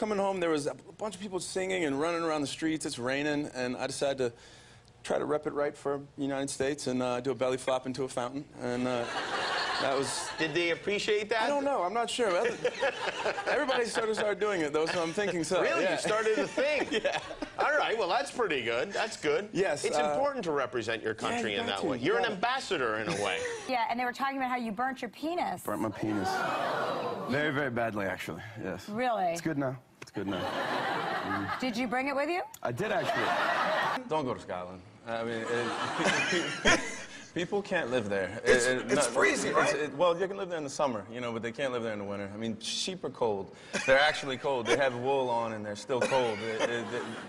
coming home, there was a bunch of people singing and running around the streets. It's raining, and I decided to try to rep it right for the United States and do a belly flop into a fountain. And that was... Did they appreciate that? I don't know. I'm not sure. Everybody started doing it, though, so I'm thinking so. Really? Yeah. You started a thing? Yeah. All right. Well, that's pretty good. That's good. Yes. It's important to represent your country in that way. You're an ambassador in a way. Yeah, and they were talking about how you burnt your penis. Burnt my penis. Very, very badly, actually. Yes. Really? It's good now. It's good now. Did you bring it with you? I did, actually. Don't go to Scotland. I mean, people can't live there. It's freezing, right? Well, you can live there in the summer, you know, but they can't live there in the winter. I mean, sheep are cold. They're actually cold. They have wool on, and they're still cold.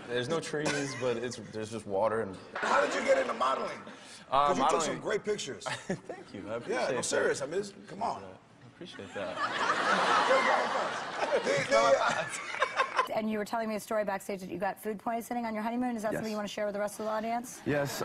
There's no trees, but there's just water. And how did you get into modeling? Because you took some great pictures. Thank you. I appreciate yeah, no, that. serious. I mean, come on. I appreciate that. And you were telling me a story backstage that you got food poisoning on your honeymoon. Is that something you want to share with the rest of the audience? Yes.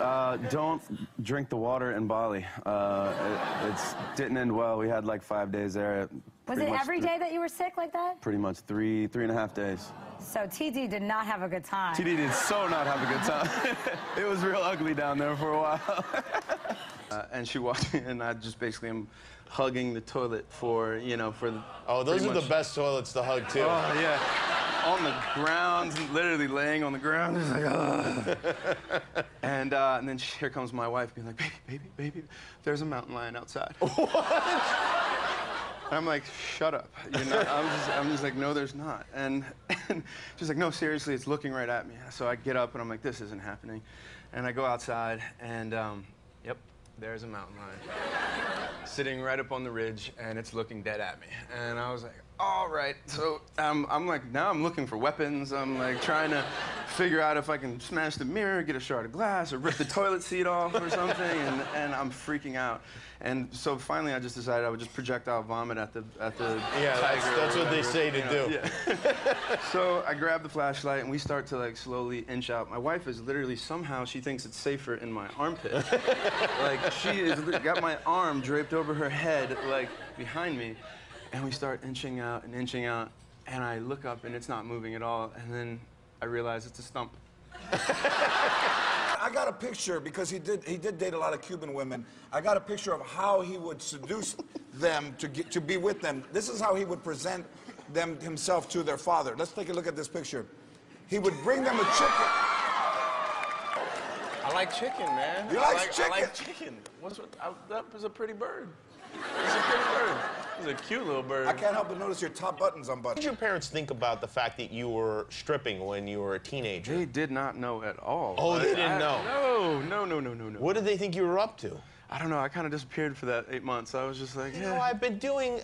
Don't drink the water in Bali. It didn't end well. We had like 5 days there. Was it every day that you were sick like that? Pretty much three and a half days. So TD did not have a good time. TD did so not have a good time. It was real ugly down there for a while. And she walked in, and I just basically am hugging the toilet for, you know, for the... Oh, those are the best toilets to hug, too. Oh, yeah. On the ground, literally laying on the ground. It's like, ugh. And then here comes my wife being like, baby, there's a mountain lion outside. What? And I'm like, shut up. You know, I'm just like, no, there's not. And she's like, no, seriously, it's looking right at me. So I get up, and I'm like, this isn't happening. And I go outside, and yep, there's a mountain lion sitting right up on the ridge, and it's looking dead at me. And I was like, all right. So I'm like, now I'm looking for weapons. I'm like trying to figure out if I can smash the mirror, get a shard of glass, or rip the toilet seat off or something, and I'm freaking out. And so finally I just decided I would just projectile vomit at the yeah, tiger. that's what they say to do. Yeah. So I grab the flashlight, and we start to like slowly inch out. My wife is literally, somehow she thinks it's safer in my armpit. Like she is got my arm draped over her head, like behind me. And we start inching out, and I look up, and it's not moving at all, and then I realize it's a stump. I got a picture, because he did date a lot of Cuban women. I got a picture of how he would seduce them to be with them. This is how he would present them himself to their father. Let's take a look at this picture. He would bring them a chicken. I like chicken, man. You like chicken? I like chicken. That was a pretty bird. It's a pretty bird. It's a cute little bird. I can't help but notice your top button's unbuttoned. What did your parents think about the fact that you were stripping when you were a teenager? They did not know at all. Oh, they didn't know? No. What did they think you were up to? I don't know. I kind of disappeared for that 8 months. I was just like, You know, I've been doing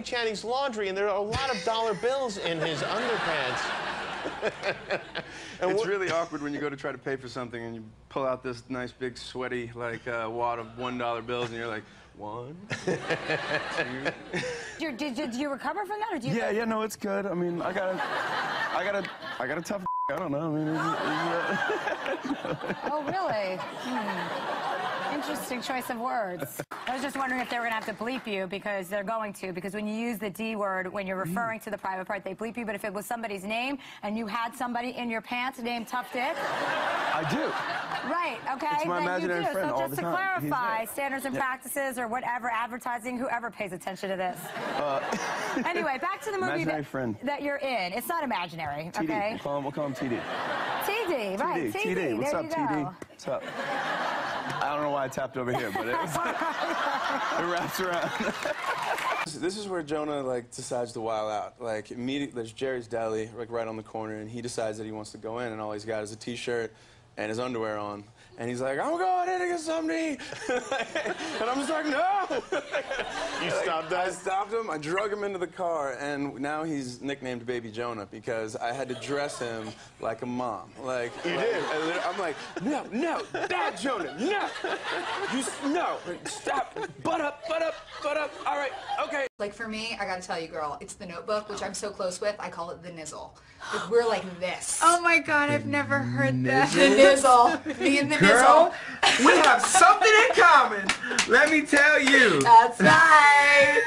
Channing's laundry, and there are a lot of dollar bills in his underpants. It's really awkward when you go to try to pay for something, and you pull out this nice, big, sweaty, like, wad of $1 bills, and you're like, 1, 2. Did you recover from that, or do you? Yeah, no, it's good. I mean, I got a tough. I don't know. I mean, Oh, really? Interesting choice of words. I was just wondering if they were going to have to bleep you, because they're going to, because when you use the D word, when you're referring to the private part, they bleep you, but if it was somebody's name and you had somebody in your pants named Tough Dick... I do. Right, okay, it's my imaginary friend so all just the to time. clarify, standards and practices or whatever, advertising, whoever pays attention to this. Anyway, back to the movie that you're in. It's not imaginary, TD. okay? We'll call him TD. TD, right, TD. What's there up, you TD? go. What's up? I don't know why I tapped over here, but it wraps around. This is where Jonah like decides to wild out. Like immediately, there's Jerry's Deli like right on the corner, and he decides that he wants to go in, and all he's got is a T-shirt and his underwear on, and he's like, "I'm going in to get something to eat," and I'm just like, "No!" You stopped that? I stopped him. I drug him into the car, and now he's nicknamed Baby Jonah because I had to dress him like a mom. Like you did. I'm like, no, bad Jonah, no, no, stop, butt up. All right, okay. Like for me, I gotta tell you, girl, it's The Notebook, which I'm so close with. I call it the nizzle. Like, we're like this. Oh my God, I've never heard that. The nizzle. Me and the Girl, nizzle. we have something in common. Let me tell you. That's right.